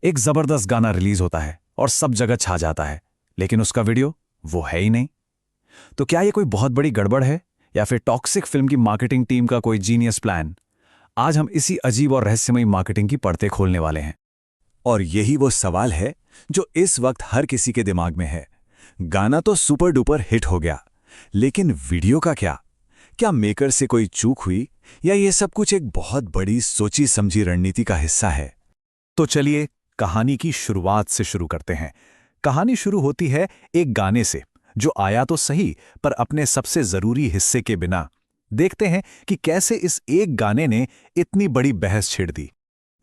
एक जबरदस्त गाना रिलीज होता है और सब जगह छा जाता है, लेकिन उसका वीडियो वो है ही नहीं। तो क्या ये कोई बहुत बड़ी गड़बड़ है या फिर टॉक्सिक फिल्म की मार्केटिंग टीम का कोई जीनियस प्लान? आज हम इसी अजीब और रहस्यमयी मार्केटिंग की परतें खोलने वाले हैं। और यही वो सवाल है जो इस वक्त हर किसी के दिमाग में है। गाना तो सुपर डुपर हिट हो गया, लेकिन वीडियो का क्या? क्या मेकर से कोई चूक हुई या ये सब कुछ एक बहुत बड़ी सोची समझी रणनीति का हिस्सा है? तो चलिए कहानी की शुरुआत से शुरू करते हैं। कहानी शुरू होती है एक गाने से जो आया तो सही, पर अपने सबसे जरूरी हिस्से के बिना। देखते हैं कि कैसे इस एक गाने ने इतनी बड़ी बहस छेड़ दी।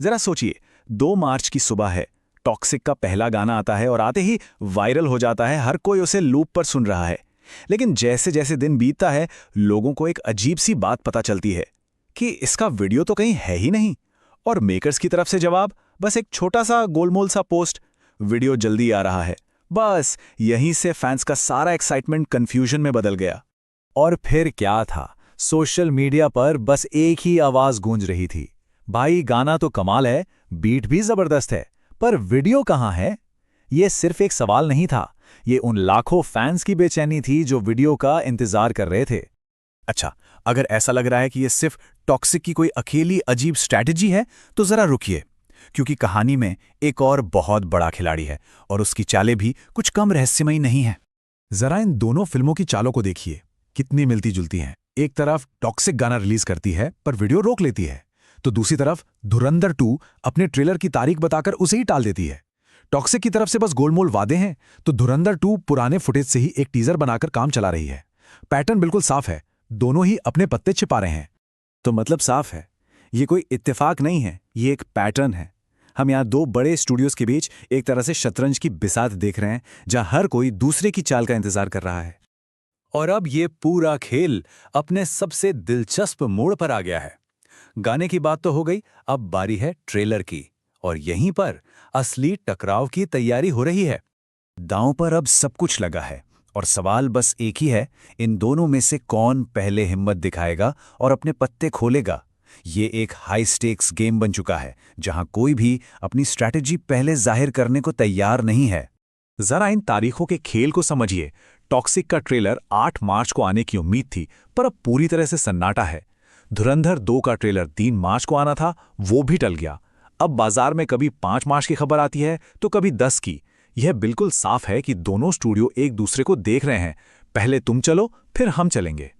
जरा सोचिए, 2 मार्च की सुबह है, टॉक्सिक का पहला गाना आता है और आते ही वायरल हो जाता है। हर कोई उसे लूप पर सुन रहा है। लेकिन जैसे जैसे दिन बीतता है, लोगों को एक अजीब सी बात पता चलती है कि इसका वीडियो तो कहीं है ही नहीं। और मेकर्स की तरफ से जवाब, बस एक छोटा सा गोलमोल सा पोस्ट, वीडियो जल्दी आ रहा है। बस यहीं से फैंस का सारा एक्साइटमेंट कंफ्यूजन में बदल गया। और फिर क्या था, सोशल मीडिया पर बस एक ही आवाज गूंज रही थी, भाई गाना तो कमाल है, बीट भी जबरदस्त है, पर वीडियो कहाँ है? ये सिर्फ एक सवाल नहीं था, ये उन लाखों फैंस की बेचैनी थी जो वीडियो का इंतजार कर रहे थे। अच्छा, अगर ऐसा लग रहा है कि ये सिर्फ टॉक्सिक की कोई अकेली अजीब स्ट्रैटेजी है, तो जरा रुकिए, क्योंकि कहानी में एक और बहुत बड़ा खिलाड़ी है और उसकी चालें भी कुछ कम रहस्यमयी नहीं है। जरा इन दोनों फिल्मों की चालों को देखिए, कितनी मिलती जुलती हैं। एक तरफ टॉक्सिक गाना रिलीज करती है पर वीडियो रोक लेती है, तो दूसरी तरफ धुरंधर 2 अपने ट्रेलर की तारीख बताकर उसे ही टाल देती है। टॉक्सिक की तरफ से बस गोलमोल वादे हैं, तो धुरंधर 2 पुराने फुटेज से ही एक टीजर बनाकर काम चला रही है। पैटर्न बिल्कुल साफ है, दोनों ही अपने पत्ते छिपा रहे हैं। तो मतलब साफ है, ये कोई इत्तेफाक नहीं है, ये एक पैटर्न है। हम यहाँ 2 बड़े स्टूडियोज के बीच एक तरह से शतरंज की बिसात देख रहे हैं, जहां हर कोई दूसरे की चाल का इंतजार कर रहा है। और अब ये पूरा खेल अपने सबसे दिलचस्प मोड़ पर आ गया है। गाने की बात तो हो गई, अब बारी है ट्रेलर की, और यहीं पर असली टकराव की तैयारी हो रही है। दांव पर अब सब कुछ लगा है और सवाल बस एक ही है, इन दोनों में से कौन पहले हिम्मत दिखाएगा और अपने पत्ते खोलेगा। ये एक हाई स्टेक्स गेम बन चुका है, जहां कोई भी अपनी स्ट्रैटेजी पहले जाहिर करने को तैयार नहीं है। जरा इन तारीखों के खेल को समझिए। टॉक्सिक का ट्रेलर 8 मार्च को आने की उम्मीद थी, पर अब पूरी तरह से सन्नाटा है। धुरंधर 2 का ट्रेलर 3 मार्च को आना था, वो भी टल गया। अब बाजार में कभी 5 मार्च की खबर आती है तो कभी 10 की। यह बिल्कुल साफ है कि दोनों स्टूडियो एक दूसरे को देख रहे हैं, पहले तुम चलो फिर हम चलेंगे।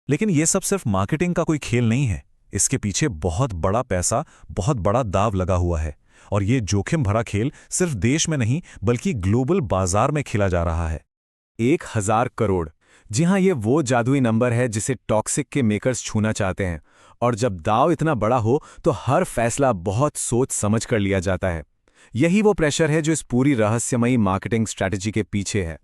लेकिन यह सब सिर्फ मार्केटिंग का कोई खेल नहीं है, इसके पीछे बहुत बड़ा पैसा, बहुत बड़ा दाव लगा हुआ है। और ये जोखिम भरा खेल सिर्फ देश में नहीं बल्कि ग्लोबल बाजार में खेला जा रहा है। 1000 करोड़, जी हाँ, ये वो जादुई नंबर है जिसे टॉक्सिक के मेकर्स छूना चाहते हैं। और जब दाव इतना बड़ा हो तो हर फैसला बहुत सोच समझ कर लिया जाता है। यही वो प्रेशर है जो इस पूरी रहस्यमयी मार्केटिंग स्ट्रैटेजी के पीछे है।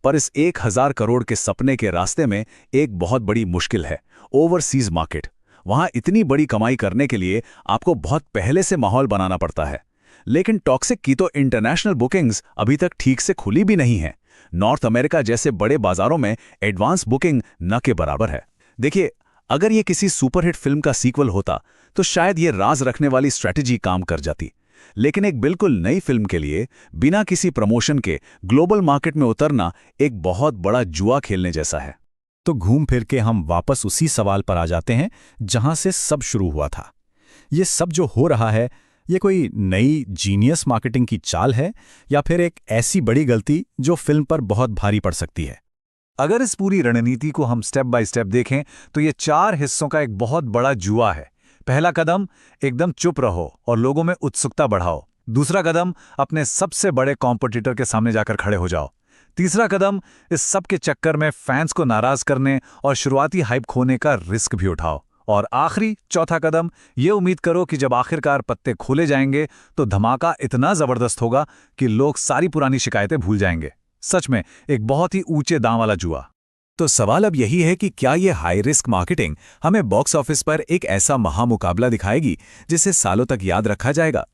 पर इस 1000 करोड़ के सपने के रास्ते में एक बहुत बड़ी मुश्किल है, ओवरसीज मार्केट। वहां इतनी बड़ी कमाई करने के लिए आपको बहुत पहले से माहौल बनाना पड़ता है। लेकिन टॉक्सिक की तो इंटरनेशनल बुकिंग्स अभी तक ठीक से खुली भी नहीं है। नॉर्थ अमेरिका जैसे बड़े बाजारों में एडवांस बुकिंग न के बराबर है। देखिए, अगर ये किसी सुपरहिट फिल्म का सीक्वल होता तो शायद ये राज रखने वाली स्ट्रैटेजी काम कर जाती। लेकिन एक बिल्कुल नई फिल्म के लिए बिना किसी प्रमोशन के ग्लोबल मार्केट में उतरना एक बहुत बड़ा जुआ खेलने जैसा है। तो घूम फिर के हम वापस उसी सवाल पर आ जाते हैं जहां से सब शुरू हुआ था। ये सब जो हो रहा है, ये कोई नई जीनियस मार्केटिंग की चाल है या फिर एक ऐसी बड़ी गलती जो फिल्म पर बहुत भारी पड़ सकती है? अगर इस पूरी रणनीति को हम स्टेप बाय स्टेप देखें तो ये 4 हिस्सों का एक बहुत बड़ा जुआ है। पहला कदम, एकदम चुप रहो और लोगों में उत्सुकता बढ़ाओ। दूसरा कदम, अपने सबसे बड़े कॉम्पिटिटर के सामने जाकर खड़े हो जाओ। तीसरा कदम, इस सब के चक्कर में फैंस को नाराज करने और शुरुआती हाइप खोने का रिस्क भी उठाओ। और आखिरी चौथा कदम, ये उम्मीद करो कि जब आखिरकार पत्ते खोले जाएंगे तो धमाका इतना जबरदस्त होगा कि लोग सारी पुरानी शिकायतें भूल जाएंगे। सच में एक बहुत ही ऊंचे दांव वाला जुआ। तो सवाल अब यही है कि क्या ये हाई रिस्क मार्केटिंग हमें बॉक्स ऑफिस पर एक ऐसा महामुकाबला दिखाएगी जिसे सालों तक याद रखा जाएगा?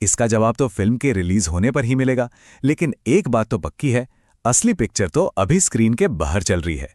इसका जवाब तो फिल्म के रिलीज होने पर ही मिलेगा। लेकिन एक बात तो पक्की है, असली पिक्चर तो अभी स्क्रीन के बाहर चल रही है।